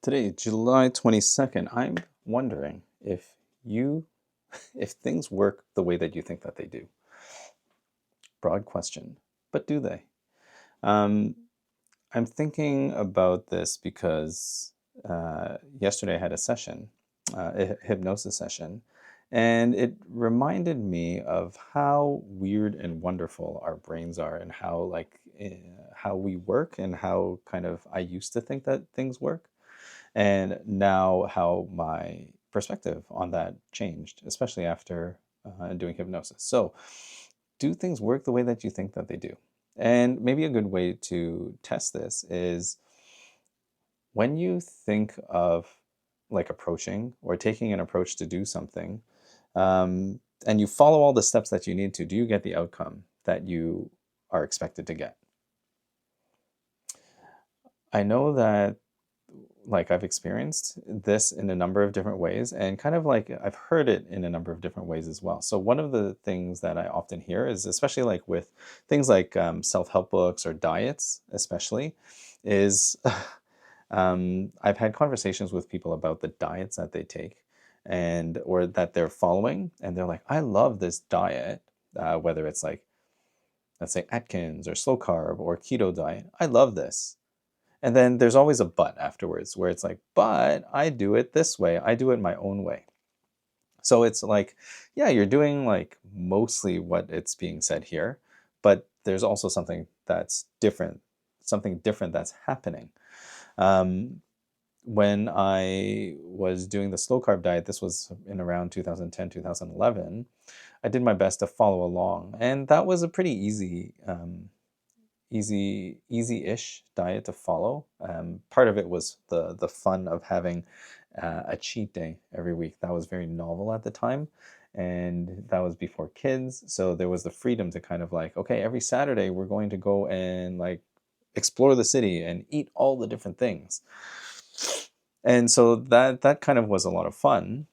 Today, July 22nd, I'm wondering if things work the way that you think that they do. Broad question, but do they? Um, I'm thinking about this because yesterday I had a session, a hypnosis session, and it reminded me of how weird and wonderful our brains are, and how we work, and how kind of I used to think that things work, and now how my perspective on that changed, especially after doing hypnosis. So, do things work the way that you think that they do? And maybe a good way to test this is when you think of like approaching or taking an approach to do something, and you follow all the steps that you need to, do you get the outcome that you are expected to get? I know that like I've experienced this in a number of different ways, and kind of like I've heard it in a number of different ways as well. So one of the things that I often hear is, especially like with things like self-help books or diets, especially, is I've had conversations with people about the diets that they take and or that they're following, and they're like, I love this diet, whether it's like, let's say, Atkins or slow carb or keto diet. I love this. And then there's always a but afterwards where it's like, but I do it this way. I do it my own way. So it's like, yeah, you're doing like mostly what it's being said here, but there's also something different that's happening. Um, when I was doing the slow carb diet, this was in around 2010, 2011, I did my best to follow along. And that was a pretty easy-ish diet to follow. Part of it was the fun of having a cheat day every week. That was very novel at the time, and that was before kids. So there was the freedom to kind of like, okay, every Saturday we're going to go and like explore the city and eat all the different things. And so that kind of was a lot of fun.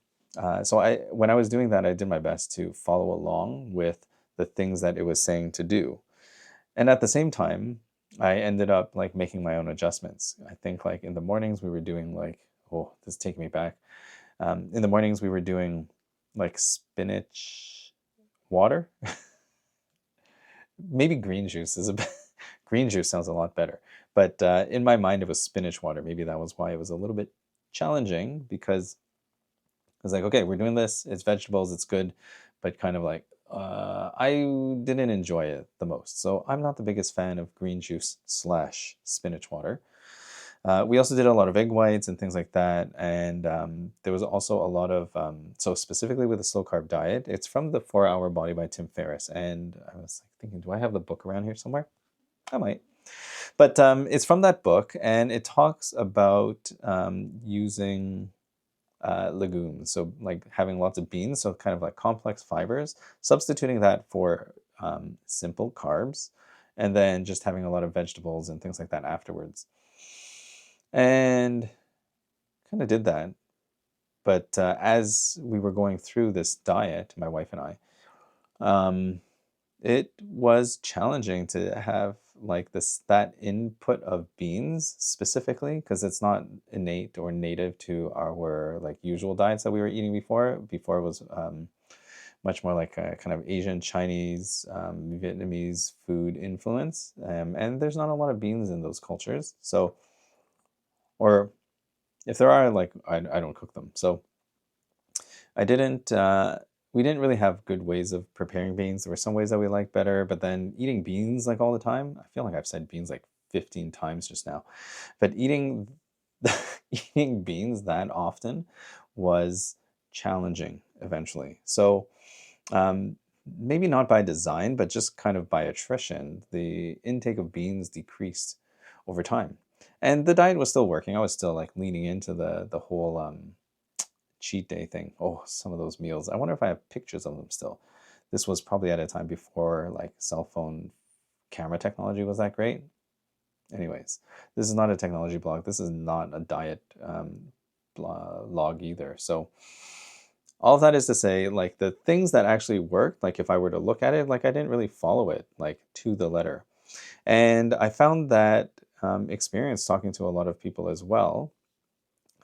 So when I was doing that, I did my best to follow along with the things that it was saying to do. And at the same time, I ended up like making my own adjustments. I think like in the mornings we were doing like, oh, this is taking me back. In the mornings we were doing like spinach water. Maybe green juice is a bit, green juice sounds a lot better. But in my mind it was spinach water. Maybe that was why it was a little bit challenging, because I was like, okay, we're doing this. It's vegetables. It's good, but kind of like I didn't enjoy it the most. So I'm not the biggest fan of green juice slash spinach water. We also did a lot of egg whites and things like that, and there was also a lot of so specifically with the slow carb diet. It's from the 4 Hour Body by Tim Ferriss, and I was like thinking, do I have the book around here somewhere? I might. But it's from that book, and it talks about using legumes. So like having lots of beans, so kind of like complex fibers, substituting that for simple carbs, and then just having a lot of vegetables and things like that afterwards. And kind of did that. But as we were going through this diet, my wife and I, um, it was challenging to have like that input of beans specifically, because it's not innate or native to our like usual diets that we were eating before. Before it was much more like a kind of Asian, Chinese, Vietnamese food influence, and there's not a lot of beans in those cultures. So, or if there are, like I don't cook them. So I didn't. We didn't really have good ways of preparing beans. There were some ways that we liked better, but then eating beans like all the time, I feel like I've said beans like 15 times just now, but eating eating beans that often was challenging eventually. So maybe not by design, but just kind of by attrition, the intake of beans decreased over time. And the diet was still working. I was still like leaning into the whole cheat day thing. Oh, some of those meals. I wonder if I have pictures of them still. This was probably at a time before like cell phone camera technology was that great. Anyways, this is not a technology blog. This is not a diet log either. So all of that is to say, like the things that actually worked, like if I were to look at it, like I didn't really follow it like to the letter. And I found that experience talking to a lot of people as well,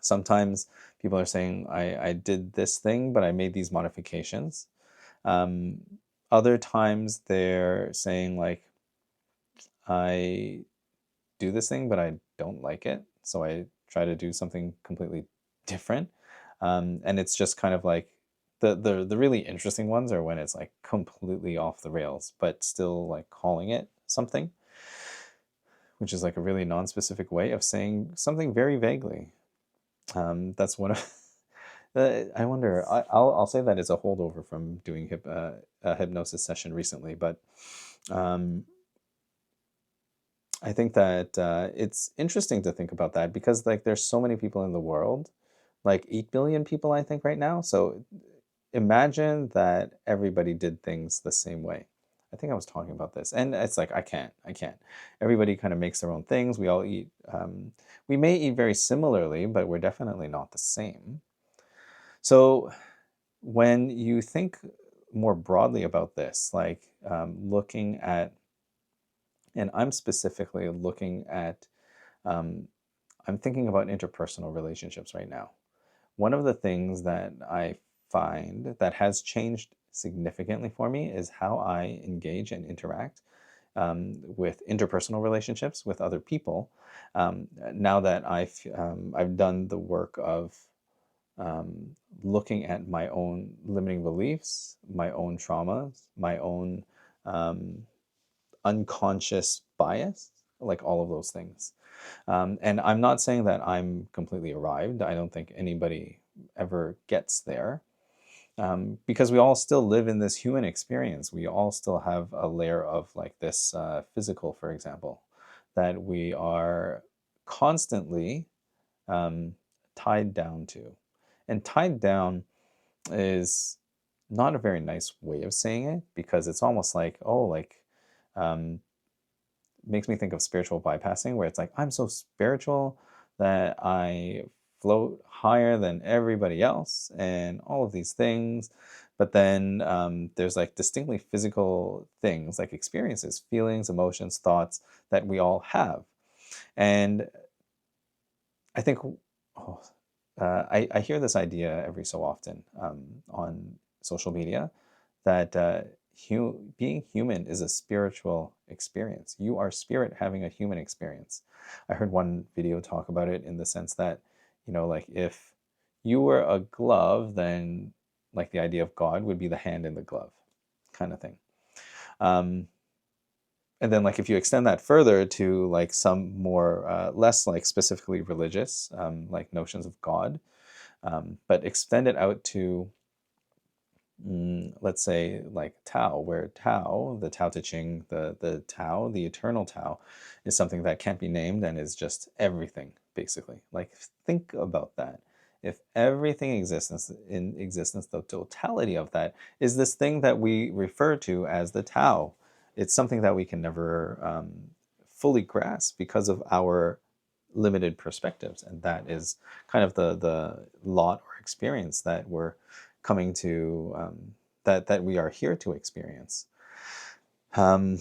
Sometimes people are saying, I did this thing, but I made these modifications. Um, Other times they're saying, like, I do this thing, but I don't like it. So I try to do something completely different. And it's just kind of like the really interesting ones are when it's like completely off the rails, but still like calling it something, which is like a really non-specific way of saying something very vaguely. That's one of I wonder. I'll say that as a holdover from doing a hypnosis session recently, but um, I think that it's interesting to think about that because like there's so many people in the world, like 8 billion people, I think, right now. So imagine that everybody did things the same way. I think I was talking about this, and it's like I can't. Everybody kind of makes their own things. We all eat. We may eat very similarly, but we're definitely not the same. So when you think more broadly about this, like looking at, and I'm specifically looking at, um, I'm thinking about interpersonal relationships right now. One of the things that I find that has changed significantly for me is how I engage and interact with interpersonal relationships with other people. Now that I've done the work of looking at my own limiting beliefs, my own traumas, my own um, unconscious bias, like all of those things. And I'm not saying that I'm completely arrived. I don't think anybody ever gets there because we all still live in this human experience. We all still have a layer of like this physical, for example, that we are constantly um, tied down to. And tied down is not a very nice way of saying it because it's almost like, oh, like, um, makes me think of spiritual bypassing, where it's like, I'm so spiritual that I float higher than everybody else and all of these things. But then there's like distinctly physical things like experiences, feelings, emotions, thoughts that we all have. And I think oh, I hear this idea every so often on social media that being human is a spiritual experience. You are spirit having a human experience. I heard one video talk about it in the sense that, you know, like if you were a glove, then like the idea of God would be the hand in the glove kind of thing. Um, and then like if you extend that further to like some more less like specifically religious like notions of God, but extend it out to let's say like Tao, where Tao, the Tao Te Ching, the Tao, the eternal Tao, is something that can't be named and is just everything basically. Like think about that. If everything exists in existence, the totality of that is this thing that we refer to as the Tao. It's something that we can never fully grasp because of our limited perspectives, and that is kind of the lot or experience that we're coming to that we are here to experience. Um,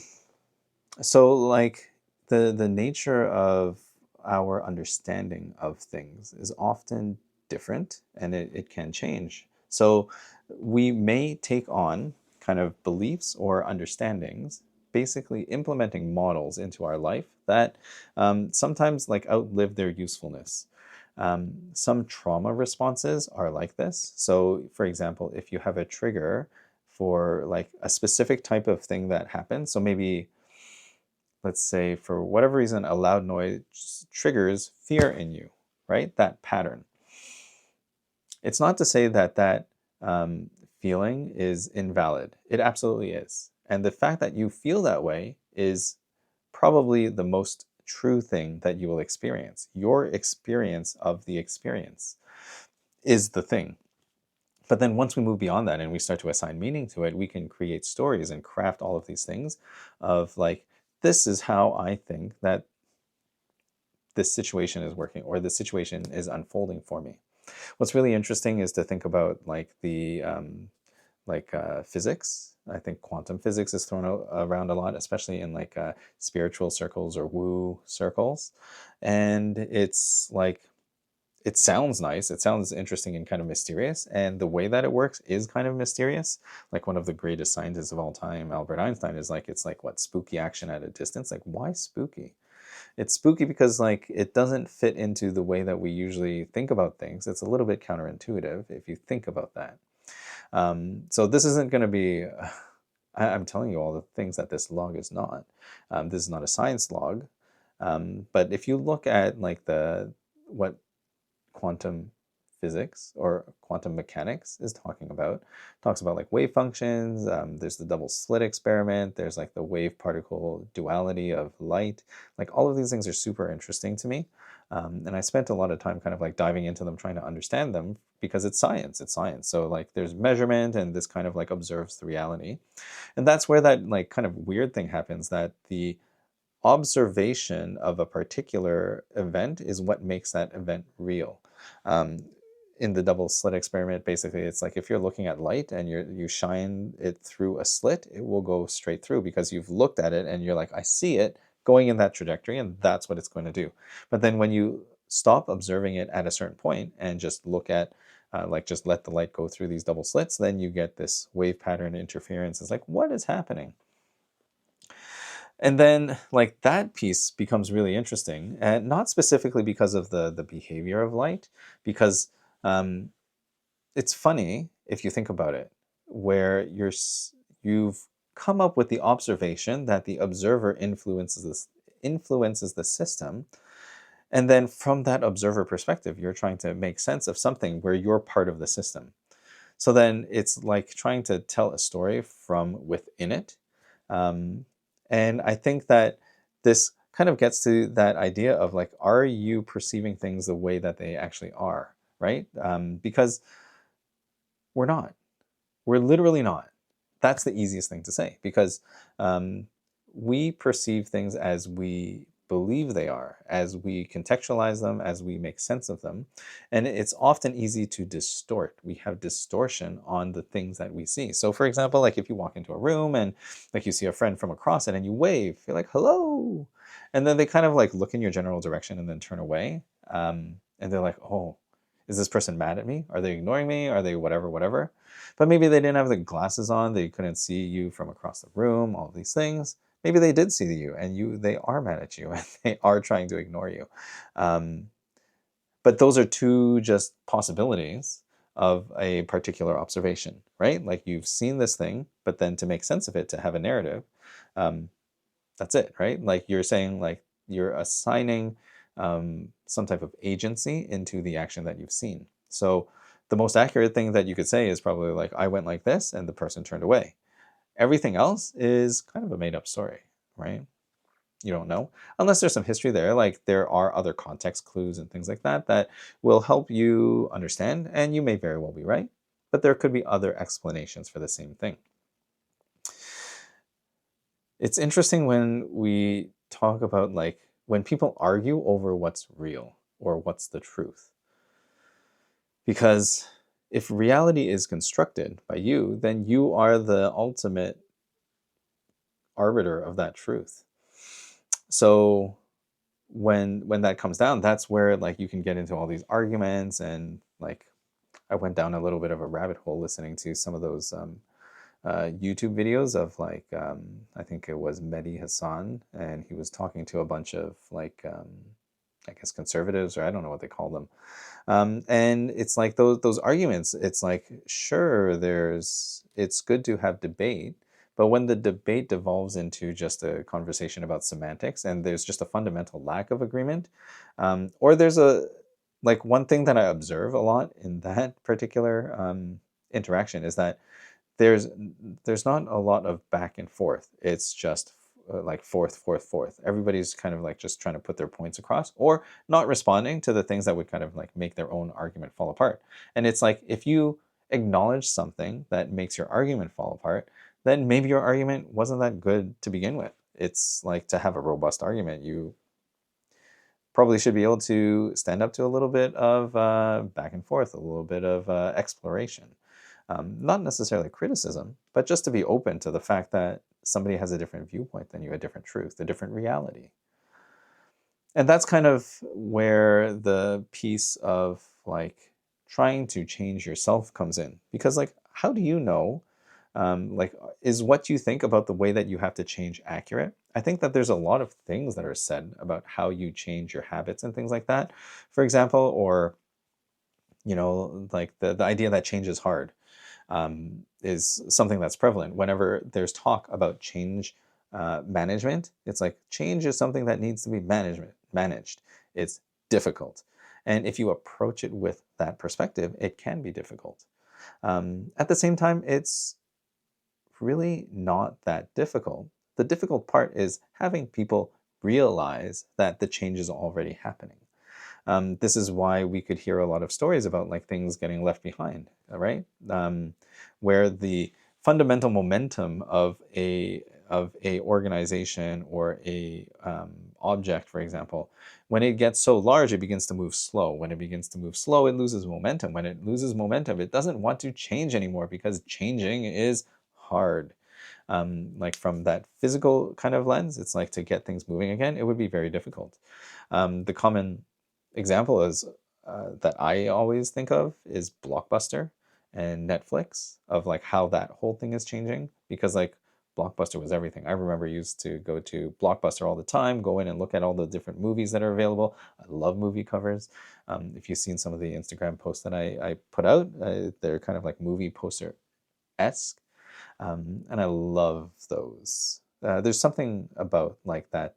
so like the nature of our understanding of things is often different and it can change. So we may take on kind of beliefs or understandings, basically implementing models into our life that sometimes like outlive their usefulness. Some trauma responses are like this. So for example, if you have a trigger for like a specific type of thing that happens, so maybe let's say for whatever reason, a loud noise triggers fear in you, right? That pattern. It's not to say that that feeling is invalid. It absolutely is. And the fact that you feel that way is probably the most true thing that you will experience. Your experience of the experience is the thing. But then once we move beyond that and we start to assign meaning to it, we can create stories and craft all of these things of like, this is how I think that this situation is working or this situation is unfolding for me. What's really interesting is to think about like the physics. I think quantum physics is thrown around a lot, especially in like spiritual circles or woo circles. And it's like it sounds nice. It sounds interesting and kind of mysterious. And the way that it works is kind of mysterious. Like one of the greatest scientists of all time, Albert Einstein, is like, it's like, what, spooky action at a distance? Like, why spooky? It's spooky because like it doesn't fit into the way that we usually think about things. It's a little bit counterintuitive if you think about that. So this isn't going to be, I'm telling you all the things that this log is not. This is not a science log. But if you look at like what quantum physics or quantum mechanics is talking about, talks about like wave functions. There's the double slit experiment. There's like the wave particle duality of light. Like all of these things are super interesting to me. And I spent a lot of time kind of like diving into them, trying to understand them because it's science. It's science. So like there's measurement and this kind of like observes the reality. And that's where that like kind of weird thing happens, that the observation of a particular event is what makes that event real. Um, in the double slit experiment, basically, it's like if you're looking at light and you shine it through a slit, it will go straight through because you've looked at it and you're like, I see it going in that trajectory, and that's what it's going to do. But then when you stop observing it at a certain point and just look at like just let the light go through these double slits, then you get this wave pattern interference. It's like, what is happening? And then like that piece becomes really interesting, and not specifically because of the behavior of light, because um, it's funny if you think about it, where you've come up with the observation that the observer influences the system, and then from that observer perspective, you're trying to make sense of something where you're part of the system. So then it's like trying to tell a story from within it. Um, and I think that this kind of gets to that idea of like, are you perceiving things the way that they actually are, right? Because we're not. We're literally not. That's the easiest thing to say because we perceive things as we believe they are, as we contextualize them, as we make sense of them. And it's often easy to distort. We have distortion on the things that we see. So for example, like if you walk into a room and like you see a friend from across it and you wave, you're like, hello. And then they kind of like look in your general direction and then turn away. And they're like, oh, is this person mad at me? Are they ignoring me? Are they whatever, whatever? But maybe they didn't have the glasses on. They couldn't see you from across the room, all these things. Maybe they did see you and they are mad at you and they are trying to ignore you. But those are two just possibilities of a particular observation, right? Like you've seen this thing, but then to make sense of it, to have a narrative, that's it, right? Like you're saying, like you're assigning some type of agency into the action that you've seen. So the most accurate thing that you could say is probably like, I went like this and the person turned away. Everything else is kind of a made up story, right? You don't know. Unless there's some history there, like there are other context clues and things like that that will help you understand, and you may very well be right, but there could be other explanations for the same thing. It's interesting when we talk about like when people argue over what's real or what's the truth. Because if reality is constructed by you, then you are the ultimate arbiter of that truth. So when that comes down, that's where like you can get into all these arguments, and like I went down a little bit of a rabbit hole listening to some of those YouTube videos of like I think it was Mehdi Hassan, and he was talking to a bunch of like I guess conservatives, or I don't know what they call them. And it's like those arguments, it's like, sure, it's good to have debate, but when the debate devolves into just a conversation about semantics and there's just a fundamental lack of agreement, or there's like one thing that I observe a lot in that particular interaction is that there's not a lot of back and forth. It's just like forth. Everybody's kind of like just trying to put their points across or not responding to the things that would kind of like make their own argument fall apart. And it's like if you acknowledge something that makes your argument fall apart, then maybe your argument wasn't that good to begin with. It's like to have a robust argument, you probably should be able to stand up to a little bit of back and forth, a little bit of exploration. Not necessarily criticism, but just to be open to the fact that somebody has a different viewpoint than you, a different truth, a different reality. And that's kind of where the piece of like trying to change yourself comes in, because like how do you know, like, is what you think about the way that you have to change accurate? I think that there's a lot of things that are said about how you change your habits and things like that, for example, or like the idea that change is hard, is something that's prevalent. Whenever there's talk about change management, it's like change is something that needs to be managed. It's difficult. And if you approach it with that perspective, it can be difficult. At the same time, it's really not that difficult. The difficult part is having people realize that the change is already happening. This is why we could hear a lot of stories about like things getting left behind, right? Where the fundamental momentum of a organization or a object, for example, when it gets so large, it begins to move slow. When it begins to move slow, it loses momentum. When it loses momentum, it doesn't want to change anymore because changing is hard. Like from that physical kind of lens, it's like to get things moving again, it would be very difficult. The common example is that I always think of is Blockbuster and Netflix, of like how that whole thing is changing, because like Blockbuster was everything. I remember I used to go to Blockbuster all the time, go in and look at all the different movies that are available. I love movie covers. If you've seen some of the Instagram posts that I put out, they're kind of like movie poster-esque. And I love those. There's something about like that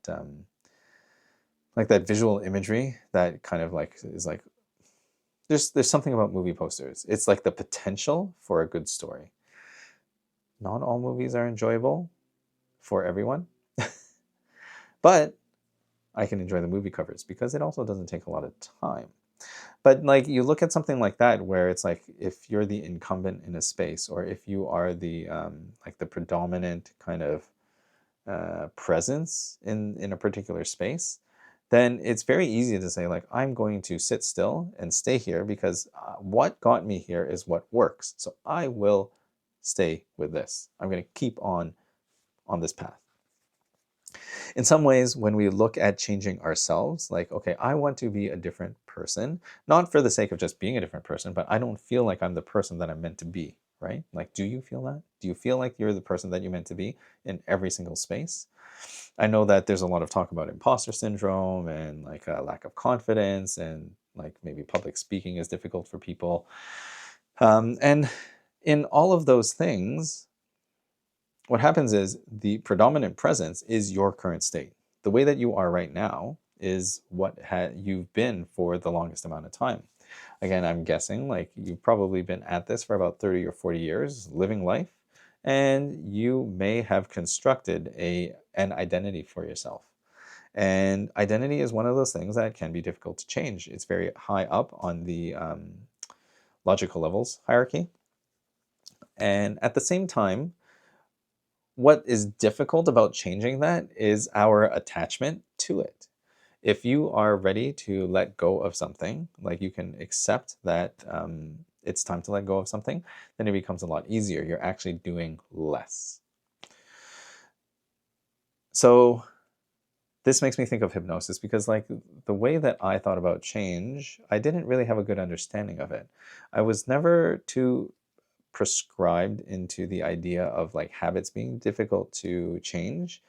visual imagery that kind of like is like there's something about movie posters. It's like the potential for a good story. Not all movies are enjoyable for everyone, but I can enjoy the movie covers because it also doesn't take a lot of time. But like you look at something like that where it's like if you're the incumbent in a space, or if you are the like the predominant kind of presence in a particular space, then it's very easy to say like I'm going to sit still and stay here because what got me here is what works. So I will stay with this. I'm going to keep on this path. In some ways, when we look at changing ourselves, like, okay, I want to be a different person, not for the sake of just being a different person, but I don't feel like I'm the person that I'm meant to be, right? Like, do you feel that? Do you feel like you're the person that you're meant to be in every single space? I know that there's a lot of talk about imposter syndrome and like a lack of confidence, and like maybe public speaking is difficult for people. And in all of those things, what happens is the predominant presence is your current state. The way that you are right now is what you've been for the longest amount of time. Again, I'm guessing like you've probably been at this for about 30 or 40 years, living life, and you may have constructed an identity for yourself. And identity is one of those things that can be difficult to change. It's very high up on the logical levels hierarchy. And at the same time, what is difficult about changing that is our attachment to it. If you are ready to let go of something, like you can accept that it's time to let go of something, then it becomes a lot easier. You're actually doing less. So this makes me think of hypnosis, because like the way that I thought about change, I didn't really have a good understanding of it. I was never too prescribed into the idea of like habits being difficult to change.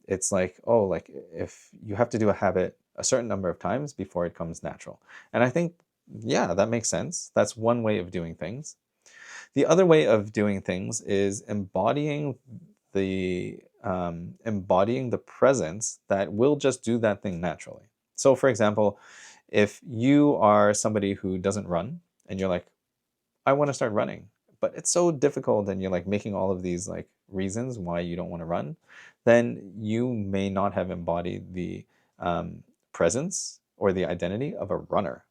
It's like, oh, like if you have to do a habit a certain number of times before it comes natural. And I think, yeah, that makes sense. That's one way of doing things. The other way of doing things is embodying the presence that will just do that thing naturally. So for example, if you are somebody who doesn't run and you're like, I want to start running, but it's so difficult, and you're like making all of these like reasons why you don't want to run, then you may not have embodied the presence or the identity of a runner.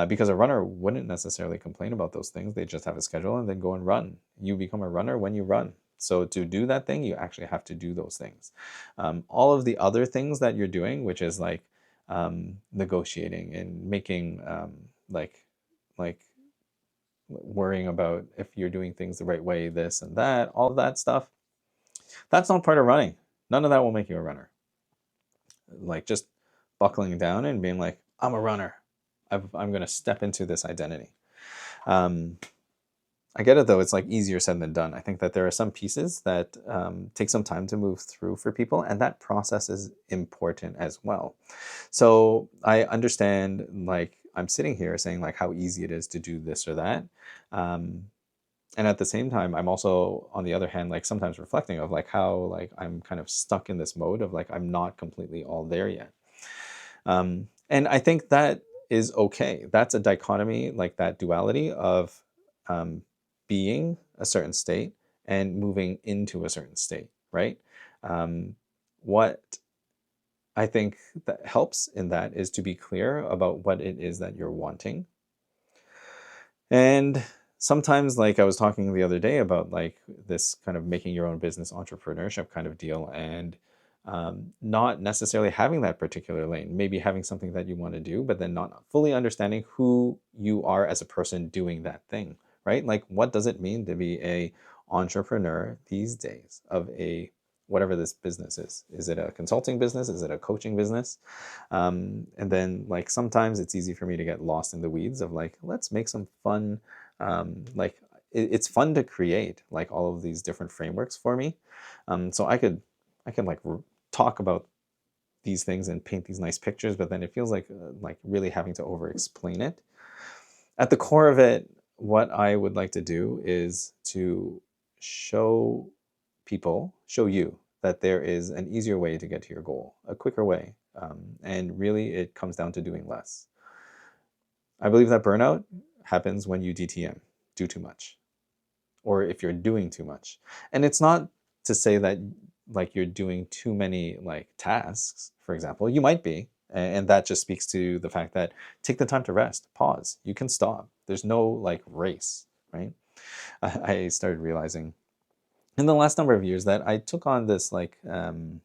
Because a runner wouldn't necessarily complain about those things. They just have a schedule and then go and run. You become a runner when you run. So to do that thing, you actually have to do those things. All of the other things that you're doing, which is like negotiating and making like worrying about if you're doing things the right way, this and that, all of that stuff, that's not part of running. None of that will make you a runner. like just buckling down and being like, I'm a runner. I'm going to step into this identity. I get it though. It's like easier said than done. I think that there are some pieces that take some time to move through for people, and that process is important as well. So I understand, like I'm sitting here saying like how easy it is to do this or that. And at the same time, I'm also, on the other hand, like sometimes reflecting of like how like I'm kind of stuck in this mode of like I'm not completely all there yet. And I think that is okay. That's a dichotomy, like that duality of being a certain state and moving into a certain state, right? What I think that helps in that is to be clear about what it is that you're wanting. And sometimes, like I was talking the other day about like this kind of making your own business entrepreneurship kind of deal, and not necessarily having that particular lane, maybe having something that you want to do, but then not fully understanding who you are as a person doing that thing, right? Like, what does it mean to be a entrepreneur these days of a whatever this business is? Is it a consulting business? Is it a coaching business? And then like sometimes it's easy for me to get lost in the weeds of like, let's make some fun, like it's fun to create like all of these different frameworks for me. So I could like talk about these things and paint these nice pictures, but then it feels like really having to over explain it. At the core of it, what I would like to do is to show people, show you that there is an easier way to get to your goal, a quicker way. And really it comes down to doing less. I believe that burnout happens when you DTM, do too much, or if you're doing too much. And it's not to say that like you're doing too many like tasks, for example. You might be, and that just speaks to the fact that take the time to rest, pause. You can stop. There's no like race, right? I started realizing in the last number of years that I took on this like there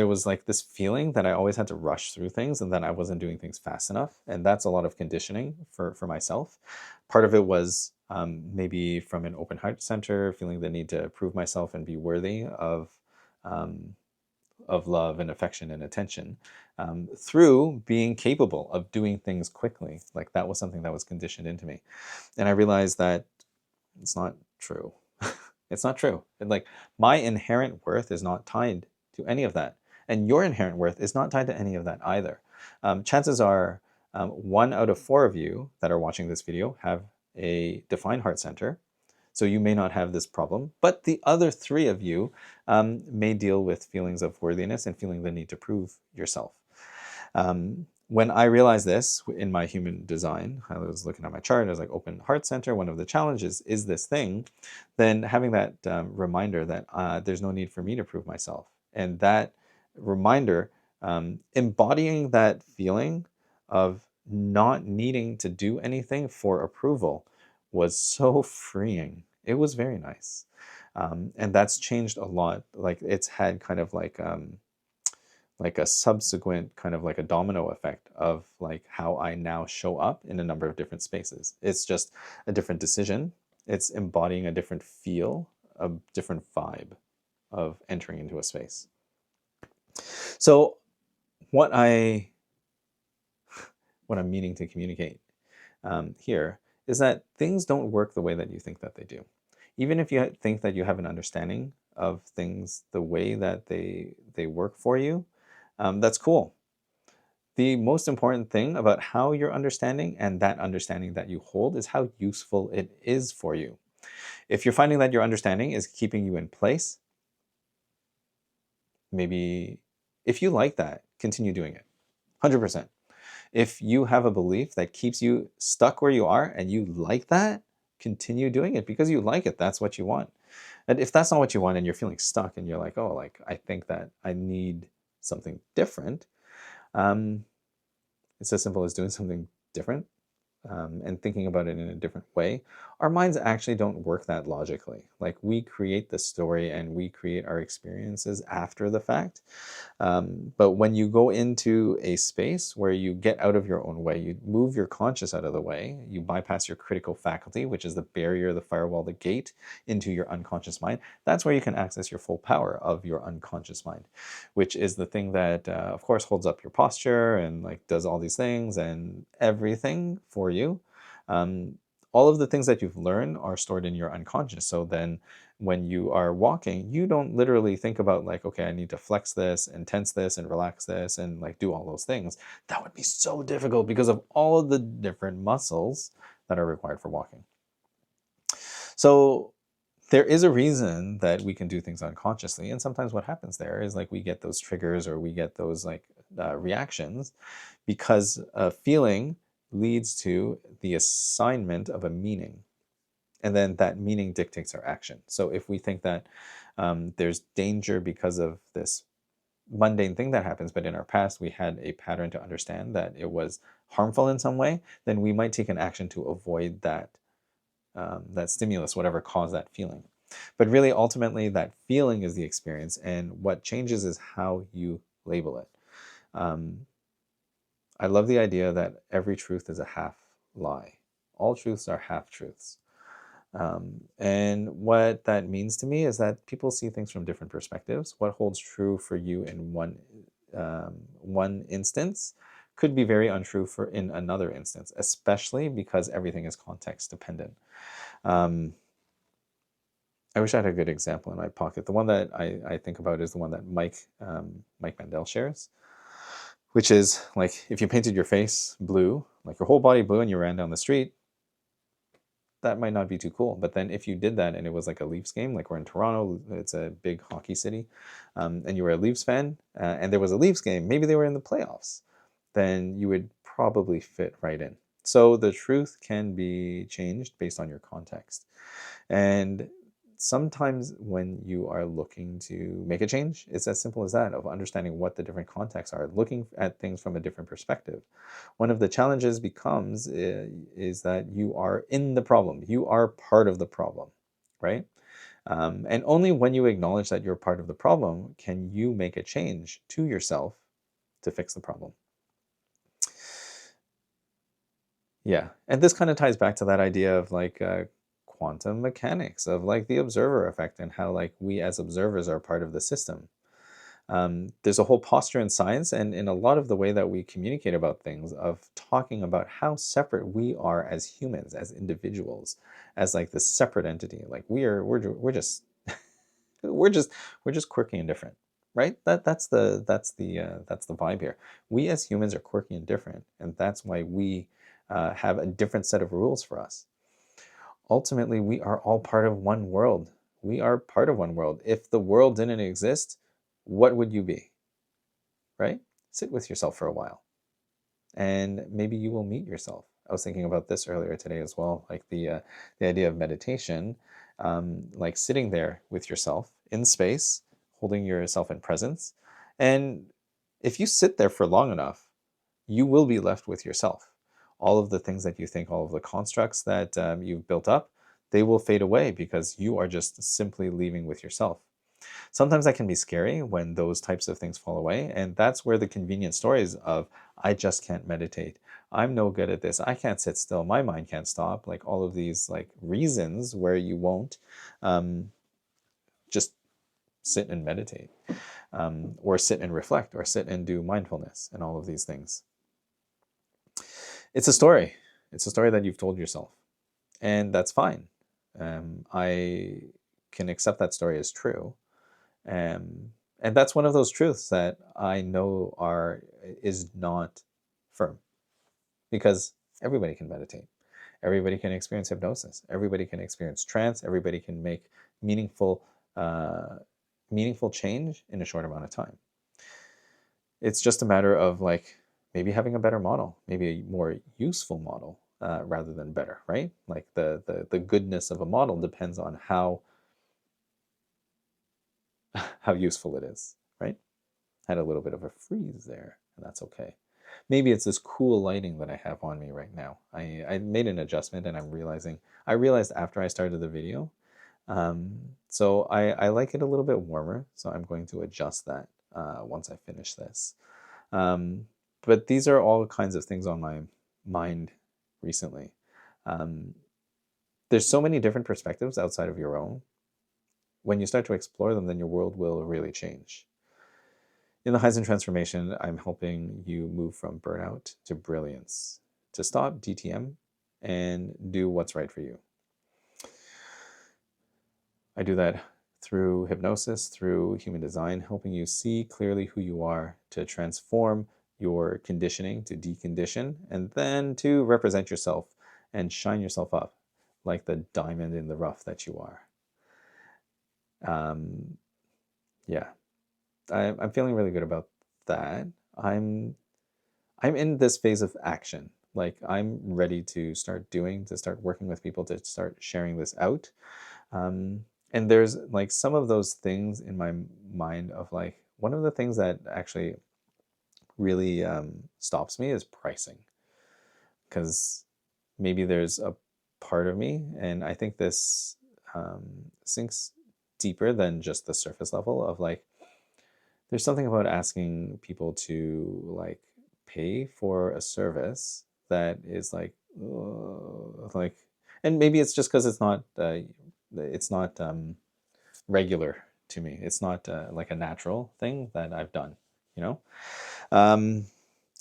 was like this feeling that I always had to rush through things and that I wasn't doing things fast enough, and that's a lot of conditioning for myself. Part of it was maybe from an open heart center, feeling the need to prove myself and be worthy of love and affection and attention, through being capable of doing things quickly. Like that was something that was conditioned into me, and I realized that it's not true. It's not true. And like my inherent worth is not tied to any of that. And your inherent worth is not tied to any of that either. Chances are 1 out of 4 of you that are watching this video have a defined heart center. So you may not have this problem, but the other 3 of you may deal with feelings of worthiness and feeling the need to prove yourself. When I realized this in my human design, I was looking at my chart, I was like, open heart center, one of the challenges is this thing, then having that reminder that there's no need for me to prove myself. And that reminder, embodying that feeling of not needing to do anything for approval was so freeing. It was very nice. And that's changed a lot. Like it's had kind of like a subsequent kind of like a domino effect of like how I now show up in a number of different spaces. It's just a different decision. It's embodying a different feel, a different vibe of entering into a space. So what I'm meaning to communicate here is that things don't work the way that you think that they do. Even if you think that you have an understanding of things the way that they work for you, that's cool. The most important thing about how you're understanding and that understanding that you hold is how useful it is for you. If you're finding that your understanding is keeping you in place, maybe if you like that, continue doing it. 100%. If you have a belief that keeps you stuck where you are and you like that, continue doing it because you like it. That's what you want. And if that's not what you want and you're feeling stuck and you're like, oh, like I think that I need something different, it's as simple as doing something different and thinking about it in a different way, our minds actually don't work that logically. Like, we create the story and we create our experiences after the fact. But when you go into a space where you get out of your own way, you move your conscious out of the way, you bypass your critical faculty, which is the barrier, the firewall, the gate into your unconscious mind, that's where you can access your full power of your unconscious mind, which is the thing that, of course, holds up your posture and like does all these things and everything for you. Um, all of the things that you've learned are stored in your unconscious. So then when you are walking, you don't literally think about like, okay, I need to flex this and tense this and relax this and like do all those things. That would be so difficult because of all of the different muscles that are required for walking. So there is a reason that we can do things unconsciously. And sometimes what happens there is like we get those triggers or we get those like reactions because a feeling leads to the assignment of a meaning. And then that meaning dictates our action. So if we think that there's danger because of this mundane thing that happens, but in our past we had a pattern to understand that it was harmful in some way, then we might take an action to avoid that that stimulus, whatever caused that feeling. But really, ultimately, that feeling is the experience, and what changes is how you label it. I love the idea that every truth is a half lie. All truths are half truths. And what that means to me is that people see things from different perspectives. What holds true for you in one instance could be very untrue for in another instance, especially because everything is context dependent. I wish I had a good example in my pocket. The one that I think about is the one that Mike Mandel shares, which is like if you painted your face blue, like your whole body blue, and you ran down the street, that might not be too cool. But then if you did that and it was like a Leafs game, like we're in Toronto, it's a big hockey city, and you were a Leafs fan, and there was a Leafs game, maybe they were in the playoffs, then you would probably fit right in. So the truth can be changed based on your context. And sometimes when you are looking to make a change, it's as simple as that, of understanding what the different contexts are, looking at things from a different perspective. One of the challenges becomes is that you are in the problem. You are part of the problem, right? And only when you acknowledge that you're part of the problem can you make a change to yourself to fix the problem. Yeah, and this kind of ties back to that idea of like quantum mechanics, of like the observer effect, and how like we as observers are part of the system. There's a whole posture in science and in a lot of the way that we communicate about things, of talking about how separate we are as humans, as individuals, as like this separate entity. Like we're just we're just quirky and different, right? That's the vibe here. We as humans are quirky and different, and that's why we have a different set of rules for us. Ultimately, we are all part of one world. We are part of one world. If the world didn't exist, what would you be? Right? Sit with yourself for a while, and maybe you will meet yourself. I was thinking about this earlier today as well, like the idea of meditation, like sitting there with yourself in space, holding yourself in presence, and if you sit there for long enough, you will be left with yourself. All of the things that you think, all of the constructs that you've built up, they will fade away because you are just simply leaving with yourself. Sometimes that can be scary when those types of things fall away. And that's where the convenient stories of, I just can't meditate, I'm no good at this, I can't sit still, my mind can't stop, like all of these like reasons where you won't just sit and meditate, or sit and reflect, or sit and do mindfulness and all of these things. It's a story. It's a story that you've told yourself. And that's fine. I can accept that story as true. And that's one of those truths that I know is not firm, because everybody can meditate. Everybody can experience hypnosis. Everybody can experience trance. Everybody can make meaningful, meaningful change in a short amount of time. It's just a matter of like maybe having a better model, maybe a more useful model rather than better, right? Like the goodness of a model depends on how useful it is, right? Had a little bit of a freeze there, and that's okay. maybe it's this cool lighting that I have on me right now. I made an adjustment and I realized after I started the video. So I like it a little bit warmer, so I'm going to adjust that once I finish this. But these are all kinds of things on my mind recently. Um, there's so many different perspectives outside of your own. When you start to explore them, then your world will really change. In the Heizen transformation, I'm helping you move from burnout to brilliance, to stop DTM and do what's right for you. I do that through hypnosis, through human design, helping you see clearly who you are, to transform your conditioning, to decondition, and then to represent yourself and shine yourself up like the diamond in the rough that you are. Yeah, I'm feeling really good about that. I'm in this phase of action. Like I'm ready to start working with people, to start sharing this out. And there's like some of those things in my mind of like, one of the things that actually really stops me is pricing. Because maybe there's a part of me, and I think this sinks deeper than just the surface level of like, there's something about asking people to like pay for a service that is like, and maybe it's just because it's not regular to me. It's not like a natural thing that I've done, you know?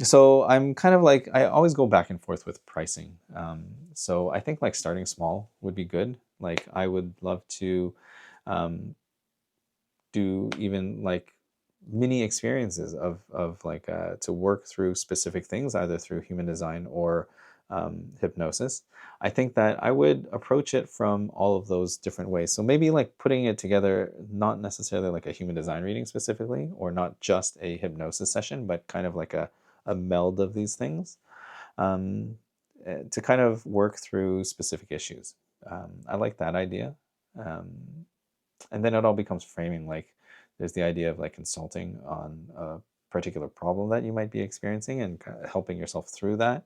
So I'm kind of like, I always go back and forth with pricing. So I think like starting small would be good. Like I would love to do even like mini experiences of like to work through specific things, either through human design or hypnosis. I think that I would approach it from all of those different ways. So maybe like putting it together, not necessarily like a human design reading specifically, or not just a hypnosis session, but kind of like a meld of these things, to kind of work through specific issues. I like that idea. And then it all becomes framing. Like there's the idea of like consulting on a particular problem that you might be experiencing and kind of helping yourself through that.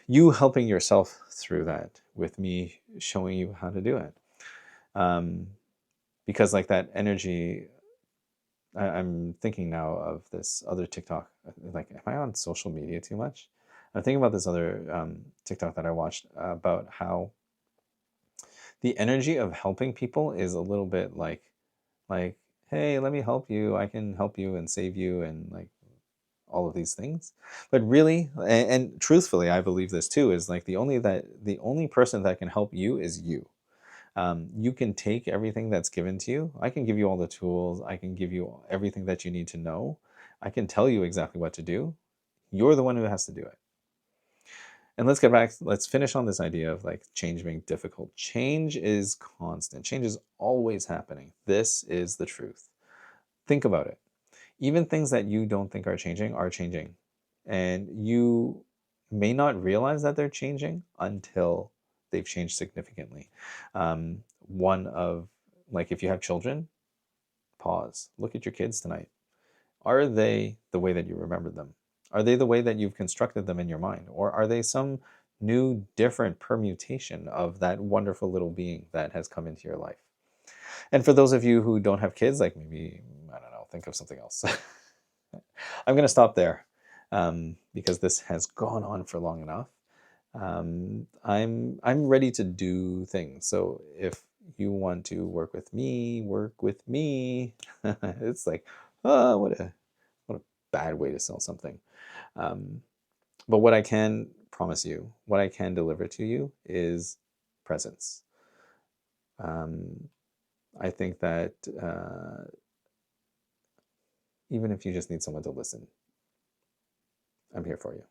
You helping yourself through that with me showing you how to do it. Because like that energy, I'm thinking now of this other TikTok. Like, am I on social media too much? I'm thinking about this other TikTok that I watched about how the energy of helping people is a little bit like, hey, let me help you. I can help you and save you and like all of these things. But really, and truthfully, I believe this too, is like the only person that can help you is you. You can take everything that's given to you. I can give you all the tools. I can give you everything that you need to know. I can tell you exactly what to do. You're the one who has to do it. And let's finish on this idea of like change being difficult. Change is constant. Change is always happening. This is the truth. Think about it. Even things that you don't think are changing are changing. And you may not realize that they're changing until they've changed significantly. One of, like, if you have children, pause. Look at your kids tonight. Are they the way that you remember them? Are they the way that you've constructed them in your mind? Or are they some new, different permutation of that wonderful little being that has come into your life? And for those of you who don't have kids, like maybe, I don't know, think of something else. I'm going to stop there because this has gone on for long enough. I'm ready to do things. So if you want to work with me, work with me. It's like, oh, what a bad way to sell something. But what I can promise you, what I can deliver to you is presence. I think that even if you just need someone to listen, I'm here for you.